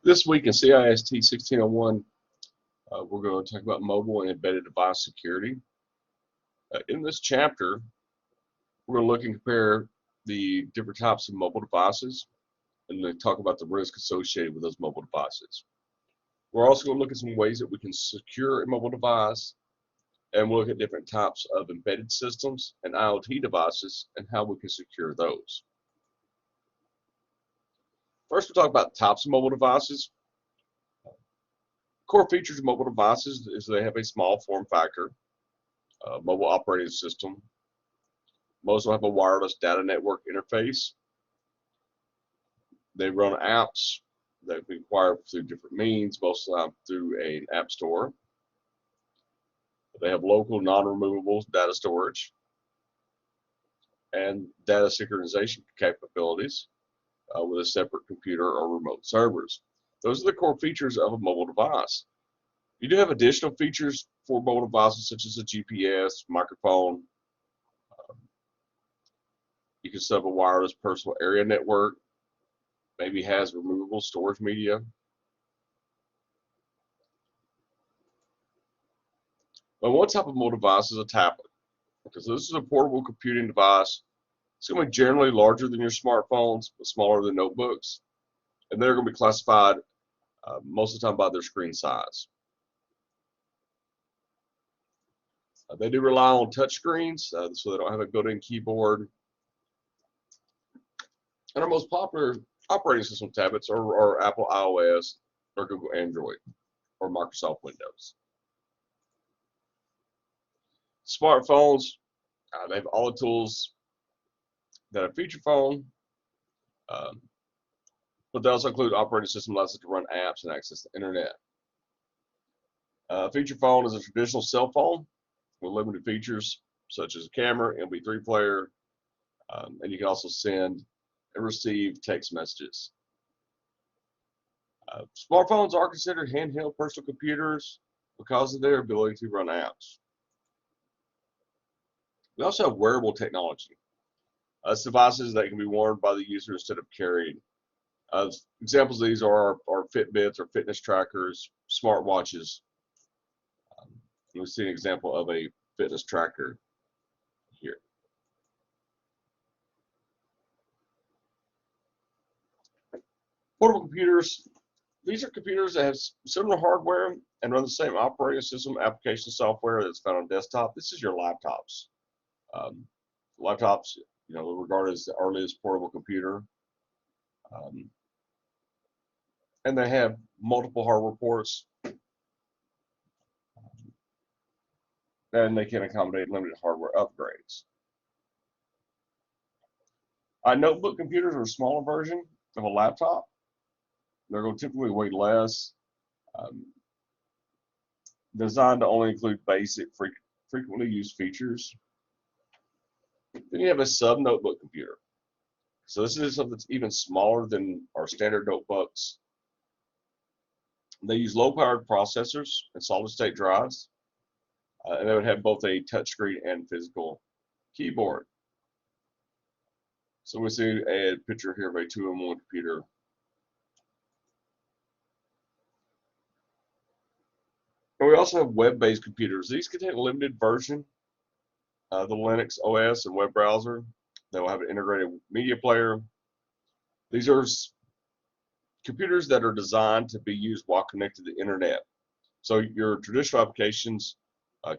This week in CIST 1601, we're going to talk about mobile and embedded device security. In this chapter, we're going to look and compare the different types of mobile devices and then talk about the risk associated with those mobile devices. We're also going to look at some ways that we can secure a mobile device, and we'll look at different types of embedded systems and IoT devices and how we can secure those. First, we'll talk about types of mobile devices. Core features of mobile devices is they have a small form factor, mobile operating system. Most will have a wireless data network interface. They run apps that we acquire through different means, most of the time through an app store. They have local non-removable data storage and data synchronization capabilities with a separate computer or remote servers. Those are the core features of a mobile device. You do have additional features for mobile devices such as a GPS, microphone. You can set up a wireless personal area network. Maybe has removable storage media. But one type of mobile device is a tablet, because this is a portable computing device. It's going to be generally larger than your smartphones, but smaller than notebooks. And they're going to be classified most of the time by their screen size. They do rely on touch screens, so they don't have a built-in keyboard. And our most popular operating system tablets are Apple iOS or Google Android or Microsoft Windows. Smartphones, they have all the tools that a feature phone, but they also include operating system allows us to run apps and access the internet. A feature phone is a traditional cell phone with limited features such as a camera, MP3 player, and you can also send and receive text messages. Smartphones are considered handheld personal computers because of their ability to run apps. We also have wearable technology. It's devices that can be worn by the user instead of carried. Examples of these are Fitbits or fitness trackers, smartwatches. We see an example of a fitness tracker here. Portable computers. These are computers that have similar hardware and run the same operating system application software that's found on desktop. This is your laptops. Laptops, regarded as the earliest portable computer. And they have multiple hardware ports. And they can accommodate limited hardware upgrades. Notebook computers are a smaller version of a laptop. They're going to typically weigh less. Designed to only include basic, frequently used features. Then you have a sub-notebook computer. So this is something that's even smaller than our standard notebooks. They use low-powered processors and solid-state drives. And they would have both a touchscreen and physical keyboard. So we see a picture here of a 2-in-1 computer. And we also have web-based computers. These contain a limited version of the Linux OS and web browser. They will have an integrated media player. These are computers that are designed to be used while connected to the internet. So your traditional applications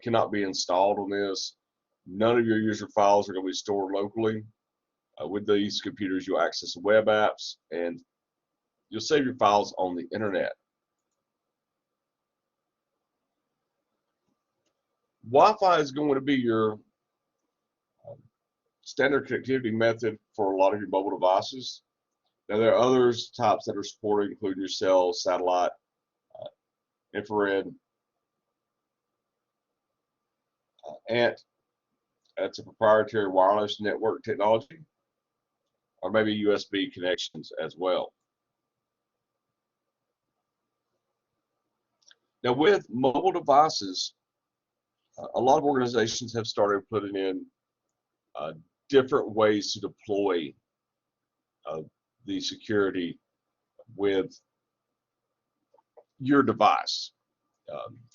cannot be installed on this. None of your user files are going to be stored locally. With these computers, you'll access web apps and you'll save your files on the internet. Wi-Fi is going to be your standard connectivity method for a lot of your mobile devices. Now there are other types that are supported, including your cell, satellite, infrared, ANT. That's a proprietary wireless network technology, or maybe USB connections as well. Now with mobile devices, a lot of organizations have started putting in different ways to deploy the security with your device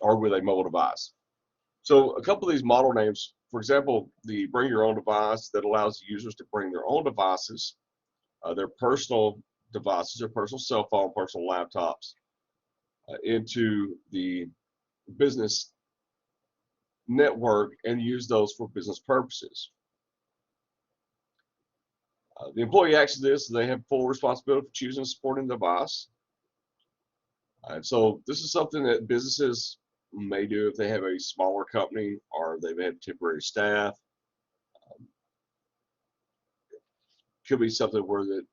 or with a mobile device. So a couple of these model names, for example, the bring your own device that allows users to bring their own devices, their personal devices, their personal cell phone, personal laptops, into the business network and use those for business purposes. The employee access this, they have full responsibility for choosing and supporting the device. And so this is something that businesses may do if they have a smaller company or they've had temporary staff. Could be something where that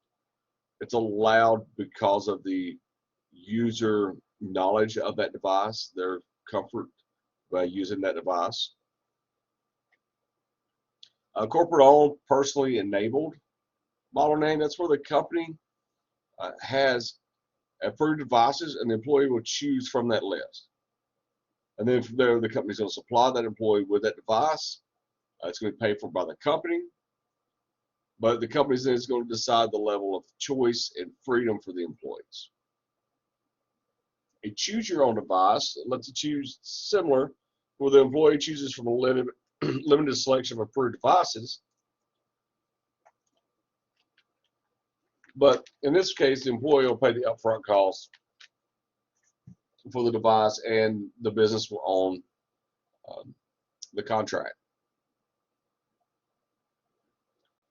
it's allowed because of the user knowledge of that device, their comfort by using that device. Corporate owned, personally enabled model name, that's where the company has approved devices and the employee will choose from that list. And then from there, the company's going to supply that employee with that device. It's going to be paid for by the company, but the company then is going to decide the level of choice and freedom for the employees. A choose your own device lets you choose similar, where the employee chooses from a limited selection of approved devices. But in this case, the employee will pay the upfront cost for the device and the business will own the contract.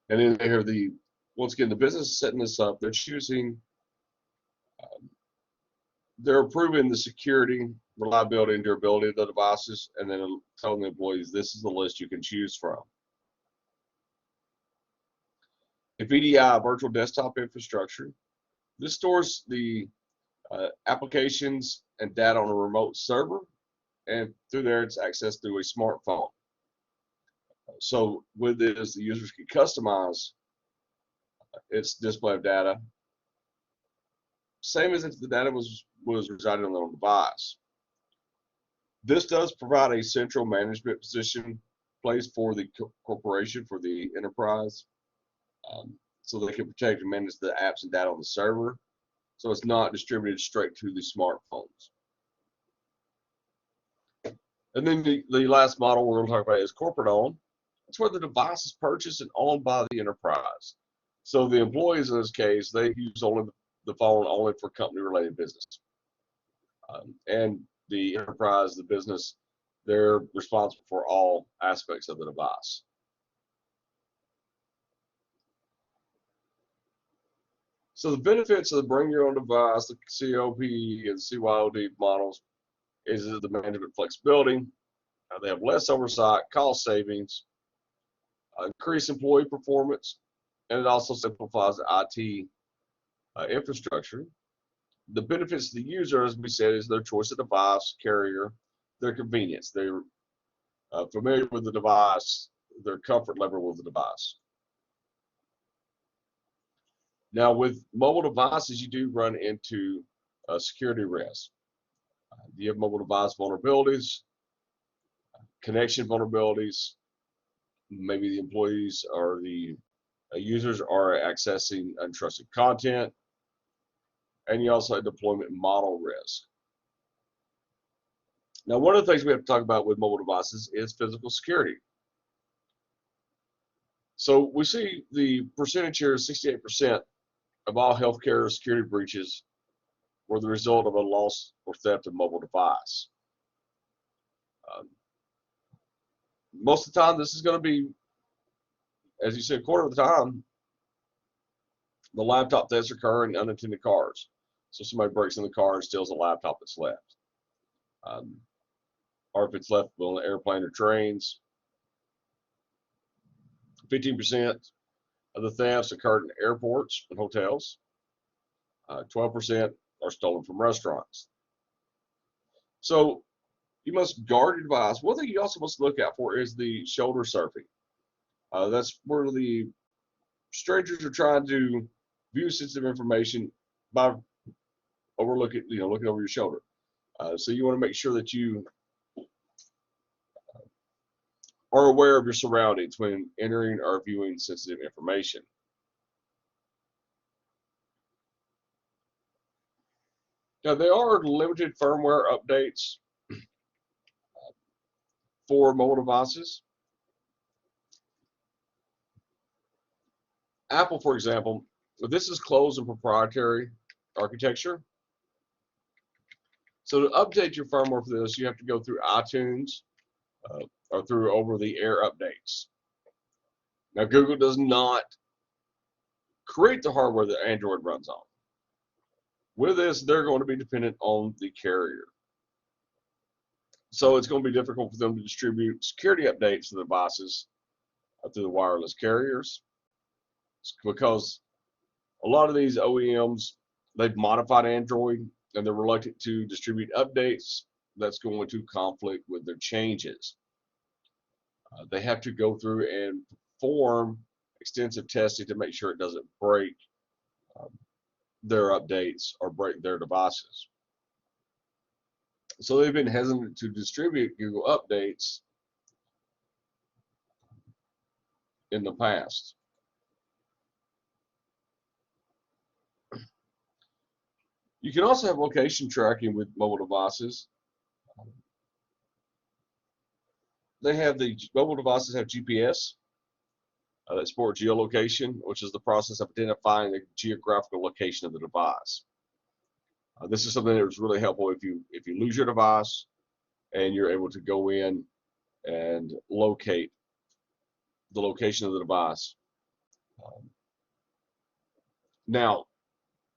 And then here once again, the business is setting this up, they're choosing, they're approving the security, reliability, and durability of the devices, and then telling the employees this is the list you can choose from. A VDI, virtual desktop infrastructure, this stores the applications and data on a remote server, and through there it's accessed through a smartphone. So with this, the users can customize its display of data, same as if the data was residing on their device. This does provide a central management position place for the corporation, for the enterprise, so they can protect and manage the apps and data on the server, so it's not distributed straight to the smartphones. And then the last model we're going to talk about is corporate owned. It's where the device is purchased and owned by the enterprise. So the employees in this case, they use only the phone only for company-related business. And the enterprise, the business, they're responsible for all aspects of the device. So the benefits of the bring your own device, the COP and CYOD models, is the management flexibility. They have less oversight, cost savings, increased employee performance, and it also simplifies the IT infrastructure. The benefits to the user, as we said, is their choice of device, carrier, their convenience. They're familiar with the device, their comfort level with the device. Now, with mobile devices, you do run into security risks. You have mobile device vulnerabilities, connection vulnerabilities. Maybe the employees or the users are accessing untrusted content. And you also have deployment model risk. Now, one of the things we have to talk about with mobile devices is physical security. So we see the percentage here is 68% of all healthcare security breaches were the result of a loss or theft of mobile device. Most of the time, this is going to be, as you said, a quarter of the time, the laptop thefts occur in unattended cars. So somebody breaks in the car and steals a laptop that's left. Or if it's left on an airplane or trains. 15% of the thefts occurred in airports and hotels. 12% are stolen from restaurants. So you must guard your device. One thing you also must look out for is the shoulder surfing. That's where the strangers are trying to view sensitive information by looking over your shoulder. So you want to make sure that you are aware of your surroundings when entering or viewing sensitive information. Now, there are limited firmware updates for mobile devices. Apple, for example, this is closed and proprietary architecture. So to update your firmware for this, you have to go through iTunes or through over-the-air updates. Now, Google does not create the hardware that Android runs on. With this, they're going to be dependent on the carrier. So it's going to be difficult for them to distribute security updates to the devices through the wireless carriers, because a lot of these OEMs, they've modified Android and they're reluctant to distribute updates that's going to conflict with their changes. They have to go through and perform extensive testing to make sure it doesn't break their updates or break their devices. So they've been hesitant to distribute Google updates in the past. You can also have location tracking with mobile devices. Mobile devices have GPS that support geolocation, which is the process of identifying the geographical location of the device. This is something that is really helpful if you lose your device and you're able to go in and locate the location of the device. Now,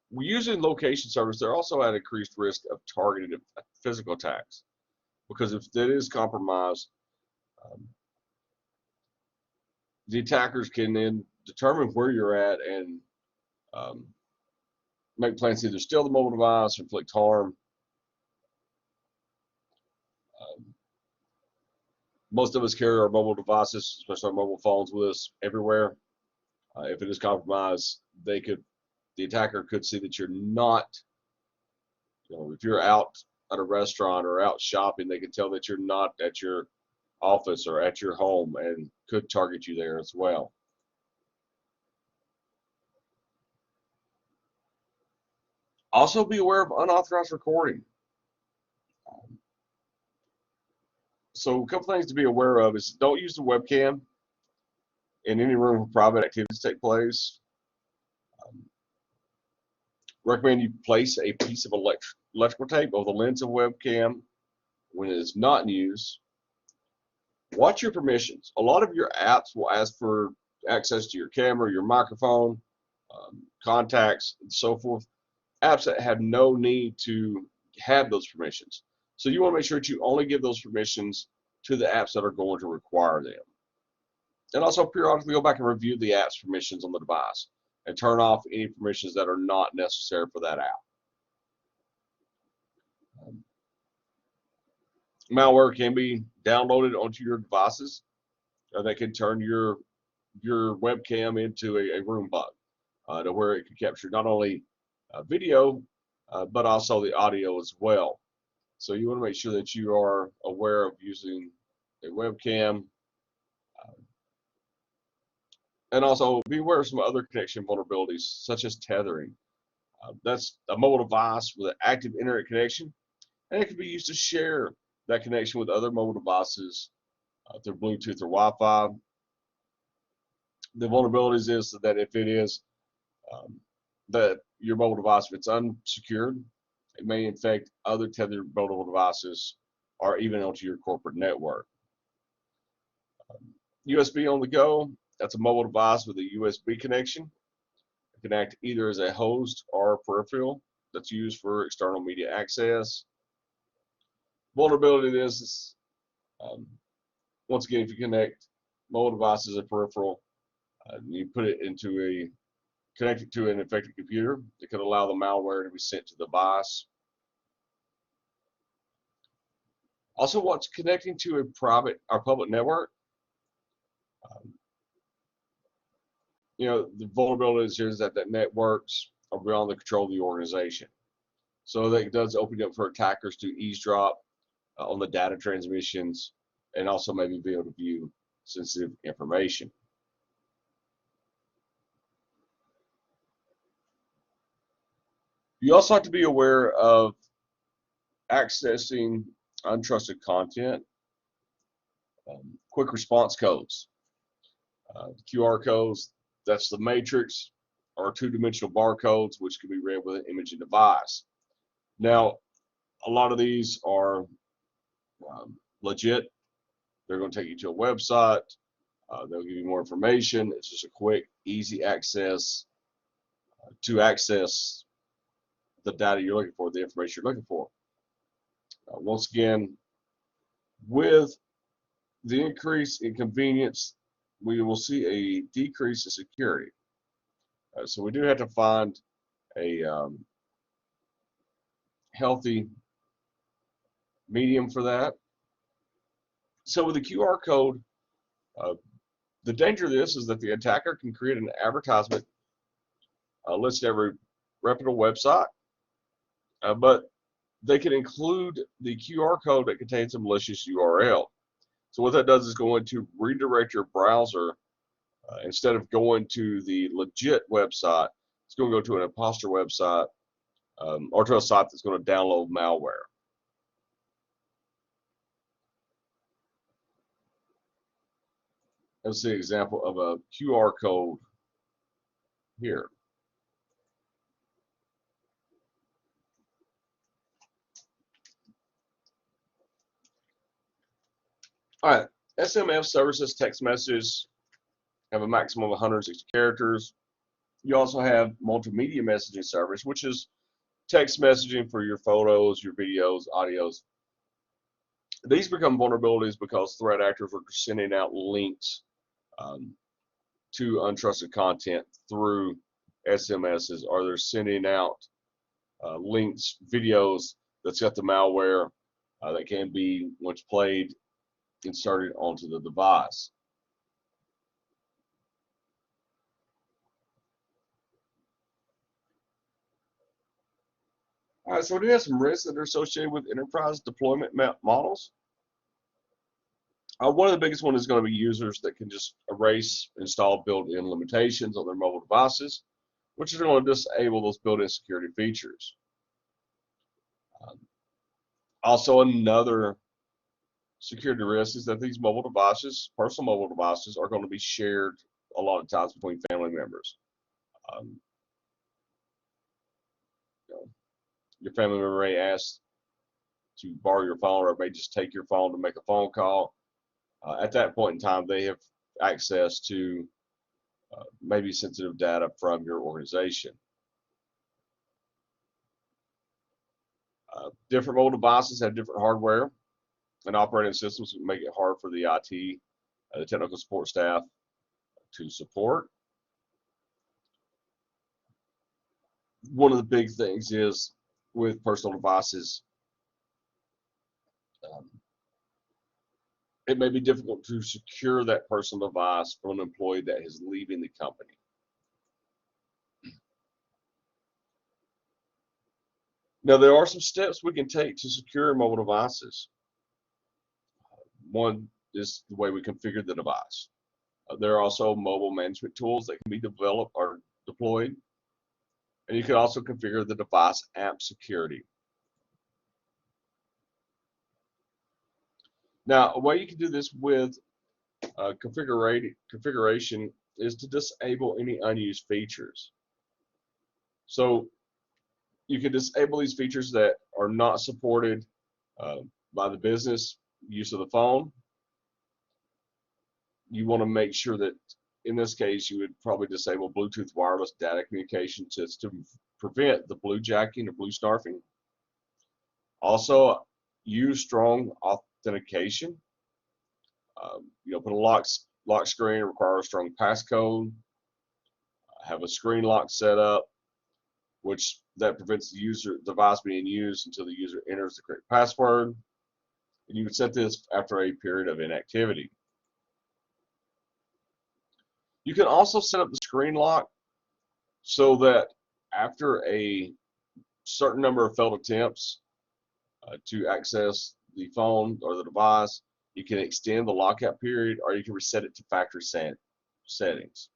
using location service, they're also at increased risk of targeted physical attacks, because if that is compromised, the attackers can then determine where you're at and make plans to either steal the mobile device or inflict harm. Most of us carry our mobile devices, especially our mobile phones, with us everywhere. If it is compromised, the attacker could see that you're not, if you're out at a restaurant or out shopping, they can tell that you're not at your office or at your home and could target you there as well. Also, be aware of unauthorized recording. So a couple things to be aware of is don't use the webcam in any room where private activities take place. Recommend you place a piece of electrical tape over the lens of webcam when it is not in use. Watch your permissions. A lot of your apps will ask for access to your camera, your microphone, contacts, and so forth. Apps that have no need to have those permissions. So you want to make sure that you only give those permissions to the apps that are going to require them. And also periodically go back and review the app's permissions on the device and turn off any permissions that are not necessary for that app. Malware can be downloaded onto your devices that can turn your webcam into a room bug, to where it can capture not only video but also the audio as well. So you want to make sure that you are aware of using a webcam, and also be aware of some other connection vulnerabilities such as tethering. That's a mobile device with an active internet connection, and it can be used to share that connection with other mobile devices through Bluetooth or Wi-Fi. The vulnerabilities is that if it is that your mobile device, if it's unsecured, it may infect other tethered mobile devices or even onto your corporate network. USB on the go, that's a mobile device with a USB connection. It can act either as a host or a peripheral that's used for external media access. Vulnerability to this is, once again, if you connect mobile devices as a peripheral, you connect it to an infected computer, it could allow the malware to be sent to the device. Also, what's connecting to a private or public network, the vulnerability is that networks are beyond the control of the organization. So that does open up for attackers to eavesdrop on the data transmissions and also maybe be able to view sensitive information. You also have to be aware of accessing untrusted content, quick response codes, QR codes, that's the matrix, or two-dimensional barcodes, which can be read with an imaging device. Now, a lot of these are legit. They're going to take you to a website. They'll give you more information. It's just a quick, easy access to access the data you're looking for, the information you're looking for. Once again, with the increase in convenience, we will see a decrease in security. So we do have to find a healthy medium for that. So with the QR code, the danger of this is that the attacker can create an advertisement listed every reputable website, but they can include the QR code that contains a malicious URL. So what that does is going to redirect your browser. Instead of going to the legit website, it's going to go to an imposter website or to a site that's going to download malware. Let's see an example of a QR code here. All right, SMS services text messages have a maximum of 160 characters. You also have multimedia messaging service, which is text messaging for your photos, your videos, audios. These become vulnerabilities because threat actors are sending out links to untrusted content through SMSs, or they're sending out links, videos that's got the malware that can be, once played, inserted onto the device. All right, so we do have some risks that are associated with enterprise deployment models. One of the biggest ones is going to be users that can just erase, install built-in limitations on their mobile devices, which is going to disable those built-in security features. Also, another security risk is that these mobile devices, personal mobile devices, are going to be shared a lot of times between family members. You know, your family member may ask to borrow your phone, or may just take your phone to make a phone call. At that point in time, they have access to maybe sensitive data from your organization. Different mobile devices have different hardware and operating systems that make it hard for the IT, the technical support staff, to support. One of the big things is with personal devices, it may be difficult to secure that personal device from an employee that is leaving the company. Now, there are some steps we can take to secure mobile devices. One is the way we configure the device. There are also mobile management tools that can be developed or deployed. And you can also configure the device app security. Now, a way you can do this with configuration is to disable any unused features. So you can disable these features that are not supported by the business use of the phone. You want to make sure that, in this case, you would probably disable Bluetooth wireless data communication to prevent the blue jacking or blue snarfing. Also, use strong authentication. Put a lock screen, require a strong passcode. Have a screen lock set up, which that prevents the device being used until the user enters the correct password. And you would set this after a period of inactivity. You can also set up the screen lock so that after a certain number of failed attempts to access the phone or the device, you can extend the lockout period, or you can reset it to factory settings.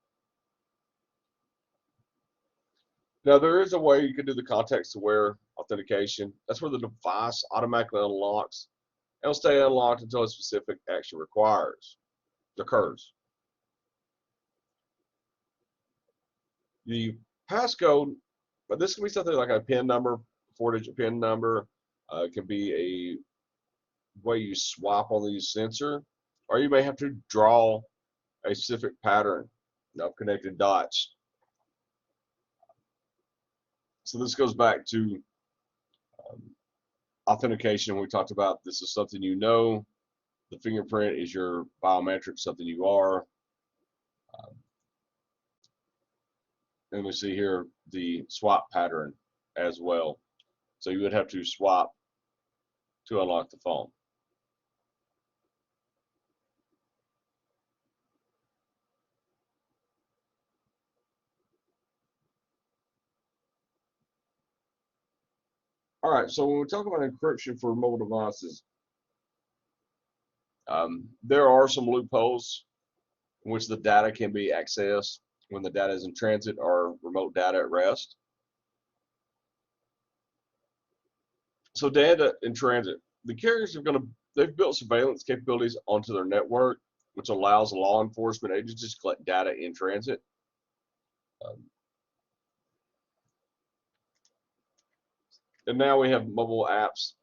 Now there is a way you can do the context-aware authentication. That's where the device automatically unlocks and will stay unlocked until a specific action occurs. The passcode, but this can be something like a PIN number, 4-digit PIN number. It can be a way you swap on the sensor, or you may have to draw a specific pattern of connected dots. So this goes back to authentication. We talked about this is something you know. The fingerprint is your biometric, something you are. And we see here the swap pattern as well. So you would have to swap to unlock the phone. All right, so when we talk about encryption for mobile devices, there are some loopholes in which the data can be accessed when the data is in transit or remote data at rest. So data in transit, the carriers they've built surveillance capabilities onto their network, which allows law enforcement agencies to collect data in transit. And now we have mobile apps.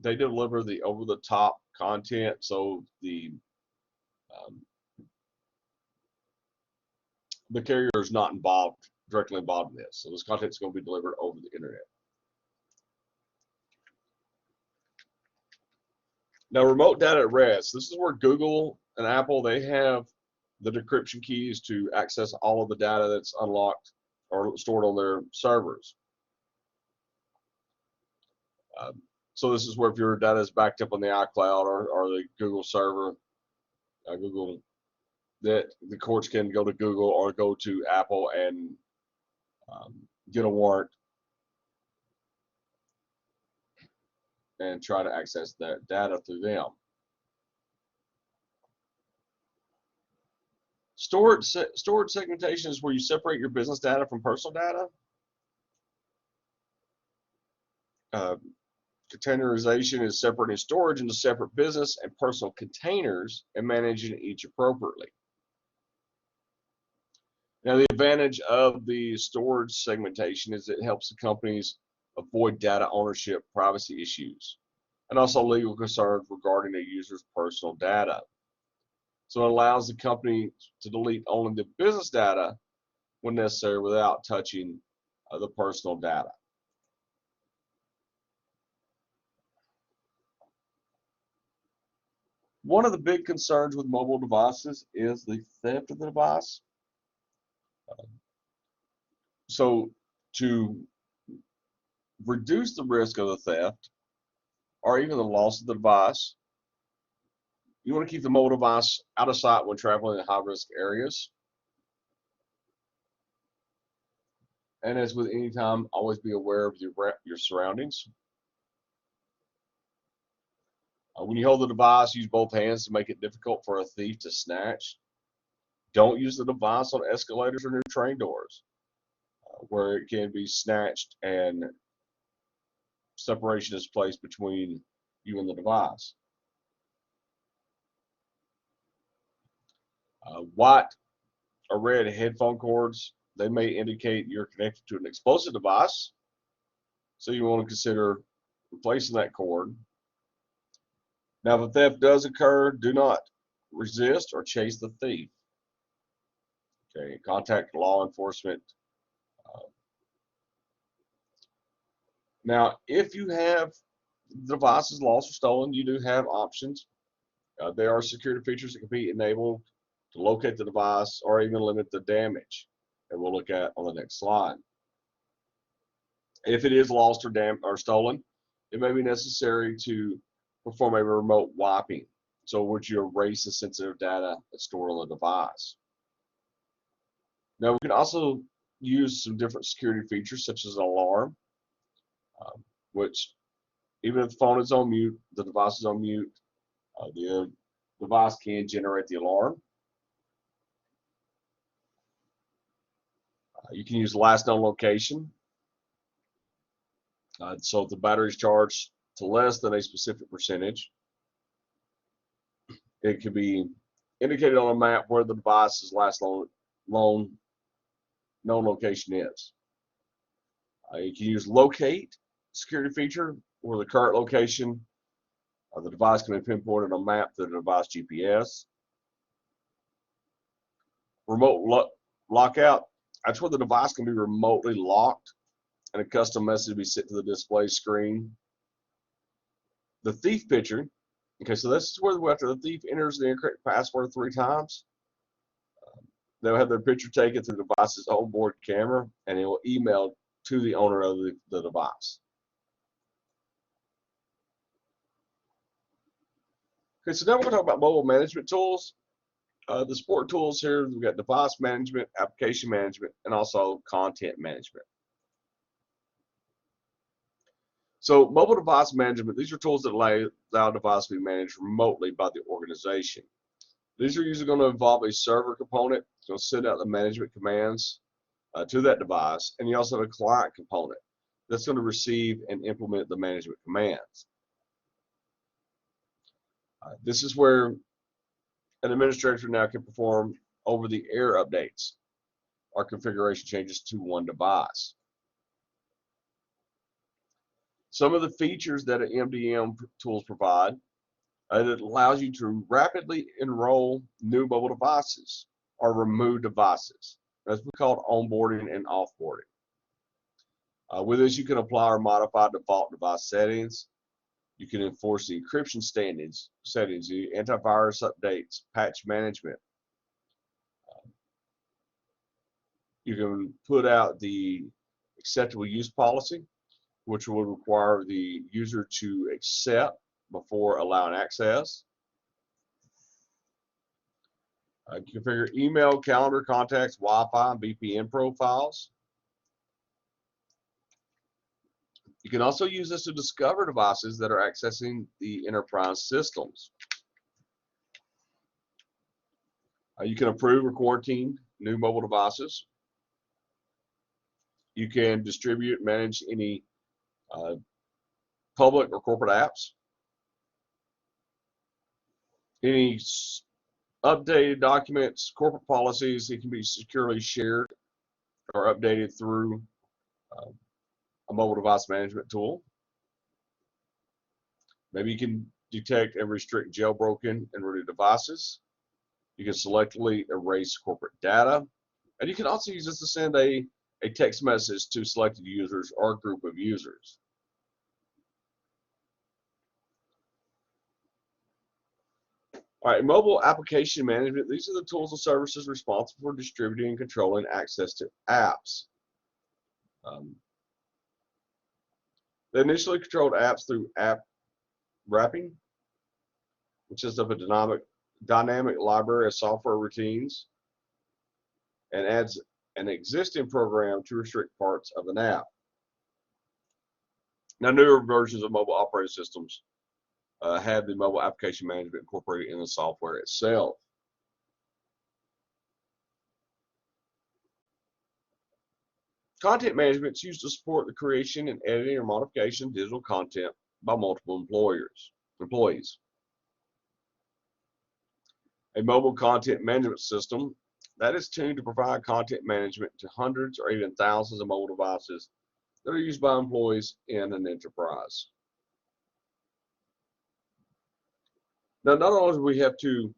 They deliver the over-the-top content, so the carrier is not directly involved in this. So this content is going to be delivered over the internet. Now, remote data at rest. This is where Google and Apple, they have the decryption keys to access all of the data that's unlocked or stored on their servers. So this is where if your data is backed up on the iCloud or the Google server, that the courts can go to Google or go to Apple and get a warrant and try to access that data through them. Storage segmentation is where you separate your business data from personal data. Containerization is separating storage into separate business and personal containers and managing each appropriately. Now, the advantage of the storage segmentation is it helps the companies avoid data ownership privacy issues and also legal concerns regarding a user's personal data. So it allows the company to delete only the business data when necessary without touching the personal data. One of the big concerns with mobile devices is the theft of the device. So to reduce the risk of the theft or even the loss of the device, you want to keep the mobile device out of sight when traveling in high-risk areas. And as with any time, always be aware of your surroundings. When you hold the device, use both hands to make it difficult for a thief to snatch. Don't use the device on escalators or near train doors, where it can be snatched and separation is placed between you and the device. White or red headphone cords, they may indicate you're connected to an explosive device, so you want to consider replacing that cord. Now, if a theft does occur, do not resist or chase the thief. Okay, contact law enforcement. Now, if you have devices lost or stolen, you do have options. There are security features that can be enabled to locate the device or even limit the damage that we'll look at on the next slide. If it is lost or stolen, it may be necessary to perform a remote wiping, so would you erase the sensitive data that's stored on the device. Now, we can also use some different security features such as an alarm, which even if the phone is on mute, the device is on mute, the device can generate the alarm. You can use last known location. So if the battery is charged to less than a specific percentage, it can be indicated on a map where the device's last known location is. You can use locate security feature where the current location of the device can be pinpointed on a map through the device GPS. Remote lockout, that's where the device can be remotely locked and a custom message be sent to the display screen. The thief picture, okay, so this is where after the thief enters the incorrect password 3 times, they'll have their picture taken through the device's onboard camera and it will email to the owner of the device. Okay, so now we're going to talk about mobile management tools. The support tools here, we've got device management, application management, and also content management. So mobile device management, these are tools that allow a device to be managed remotely by the organization. These are usually going to involve a server component. It's going to send out the management commands to that device, and you also have a client component that's going to receive and implement the management commands. This is where an administrator now can perform over-the-air updates or configuration changes to one device. Some of the features that an MDM tools provide, it allows you to rapidly enroll new mobile devices or remove devices. That's called onboarding and offboarding. With this, you can apply or modify default device settings. You can enforce the encryption settings, the antivirus updates, patch management. You can put out the acceptable use policy, which will require the user to accept before allowing access. Configure email, calendar, contacts, Wi-Fi, and VPN profiles. You can also use this to discover devices that are accessing the enterprise systems. You can approve or quarantine new mobile devices. You can distribute and manage any public or corporate apps. Any updated documents, corporate policies, it can be securely shared or updated through a mobile device management tool. Maybe you can detect and restrict jailbroken and rooted devices. You can selectively erase corporate data. And you can also use this to send a text message to selected users or a group of users. All right, mobile application management. These are the tools and services responsible for distributing and controlling access to apps. They initially controlled apps through app wrapping, which is of a dynamic library of software routines and adds an existing program to restrict parts of an app. Now, newer versions of mobile operating systems have the mobile application management incorporated in the software itself. Content management is used to support the creation and editing or modification of digital content by multiple employees. A mobile content management system that is tuned to provide content management to hundreds or even thousands of mobile devices that are used by employees in an enterprise. Now, not only do we have to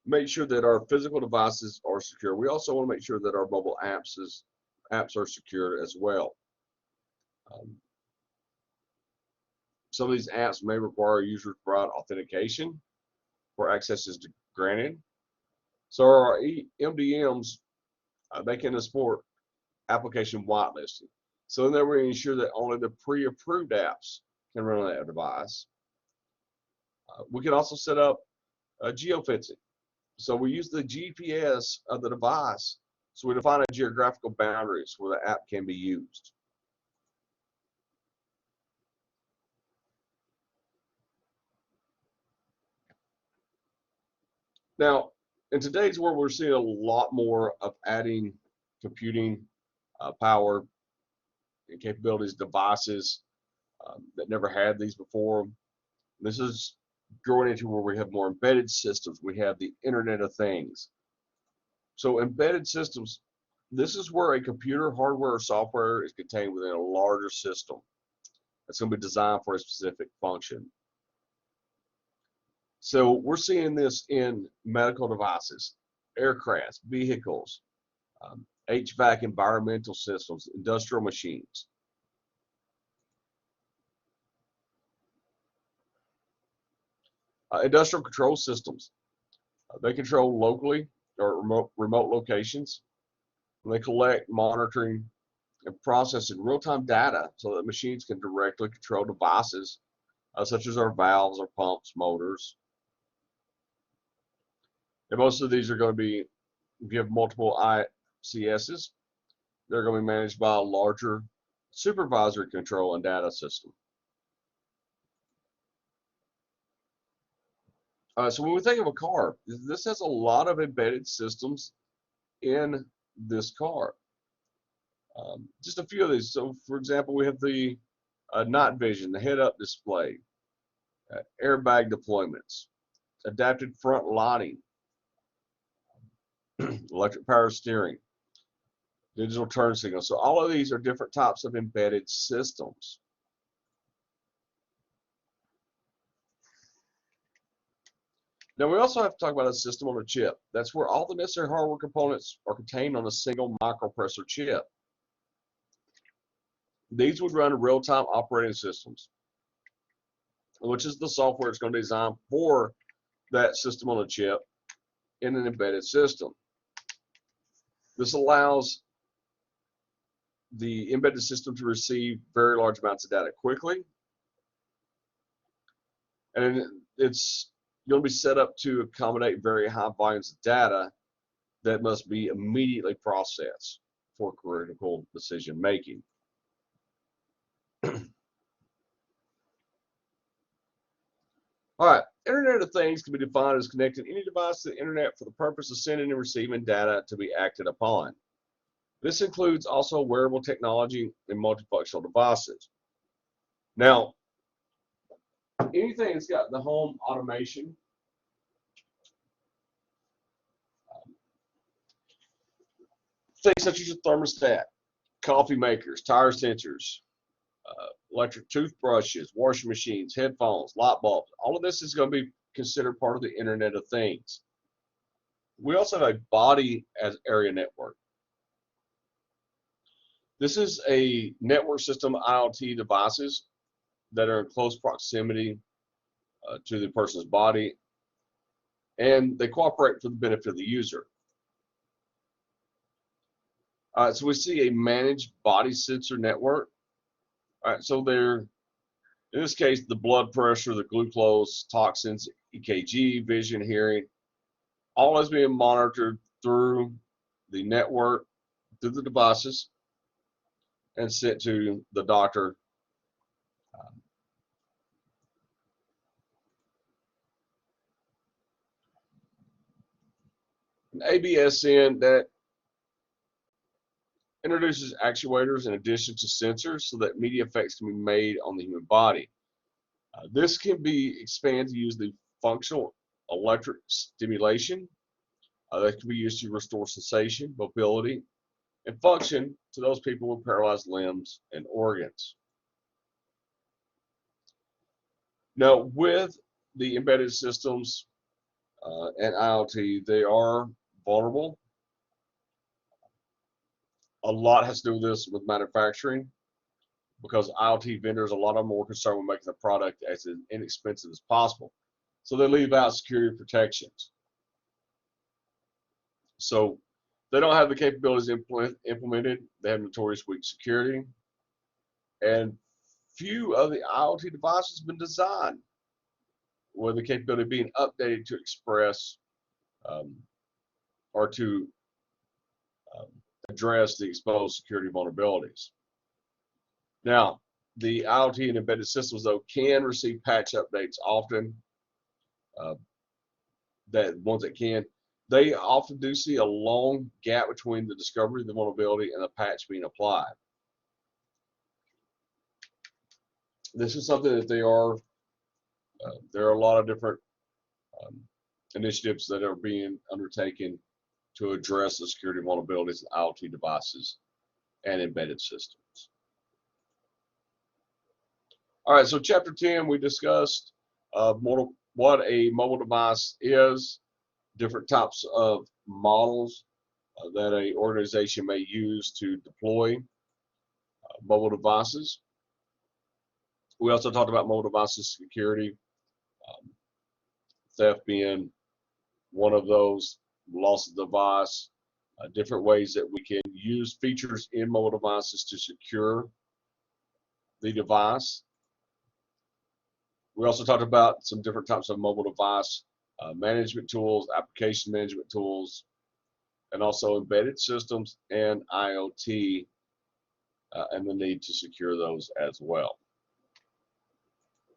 make sure that our physical devices are secure, we also want to make sure that our mobile apps are secure as well. Some of these apps may require users to provide authentication where access is granted. So our MDMs, they can support application whitelisting. So in there we ensure that only the pre-approved apps can run on that device. We can also set up geofencing. So we use the GPS of the device, so we define a geographical boundaries where the app can be used. Now, in today's world, we're seeing a lot more of adding computing power and capabilities, devices that never had these before. This is growing into where we have more embedded systems. We have the Internet of Things. So embedded systems, this is where a computer hardware or software is contained within a larger system that's going to be designed for a specific function. So we're seeing this in medical devices, aircrafts, vehicles, HVAC environmental systems, industrial machines. Industrial control systems, they control locally or remote locations. They collect, monitoring, and processing real-time data so that machines can directly control devices such as our valves, our pumps, motors. And most of these are going to be, if you have multiple ICSs, they're going to be managed by a larger supervisory control and data system. So when we think of a car, this has a lot of embedded systems in this car. Just a few of these. So for example, we have the night vision, the head-up display, airbag deployments, adapted front lighting, electric power steering, digital turn signals. So all of these are different types of embedded systems. Now we also have to talk about a system on a chip. That's where all the necessary hardware components are contained on a single microprocessor chip. These would run real-time operating systems, which is the software it's going to design for that system on a chip in an embedded system. This allows the embedded system to receive very large amounts of data quickly, and it's going to be set up to accommodate very high volumes of data that must be immediately processed for critical decision making. All right, Internet of Things can be defined as connecting any device to the Internet for the purpose of sending and receiving data to be acted upon. This includes also wearable technology and multifunctional devices. Now, anything that's got the home automation, things such as your thermostat, coffee makers, tire sensors, electric toothbrushes, washing machines, headphones, light bulbs, all of this is going to be considered part of the Internet of Things. We also have a body as area network. This is a network system of IoT devices that are in close proximity to the person's body, and they cooperate for the benefit of the user. So we see a managed body sensor network. All right, so they're, in this case, the blood pressure, the glucose, toxins, EKG, vision, hearing, all is being monitored through the network, through the devices, and sent to the doctor. An ABSN that introduces actuators in addition to sensors so that immediate effects can be made on the human body. This can be expanded to use the functional electric stimulation that can be used to restore sensation, mobility, and function to those people with paralyzed limbs and organs. Now, with the embedded systems and IoT, they are vulnerable. A lot has to do with this with manufacturing, because IoT vendors, a lot of them are more concerned with making the product as inexpensive as possible. So they leave out security protections. So they don't have the capabilities implemented. They have notorious weak security. And few of the IoT devices have been designed with the capability of being updated to express or to address the exposed security vulnerabilities. Now, the IoT and embedded systems, though, can receive patch updates often. That ones that can, they often do see a long gap between the discovery of the vulnerability and the patch being applied. This is something that there are a lot of different um, initiatives that are being undertaken to address the security vulnerabilities in IoT devices and embedded systems. All right, so chapter 10, we discussed what a mobile device is, different types of models that an organization may use to deploy mobile devices. We also talked about mobile devices security, um, theft being one of those, loss of device, different ways that we can use features in mobile devices to secure the device. We also talked about some different types of mobile device management tools, application management tools, and also embedded systems and IoT and the need to secure those as well.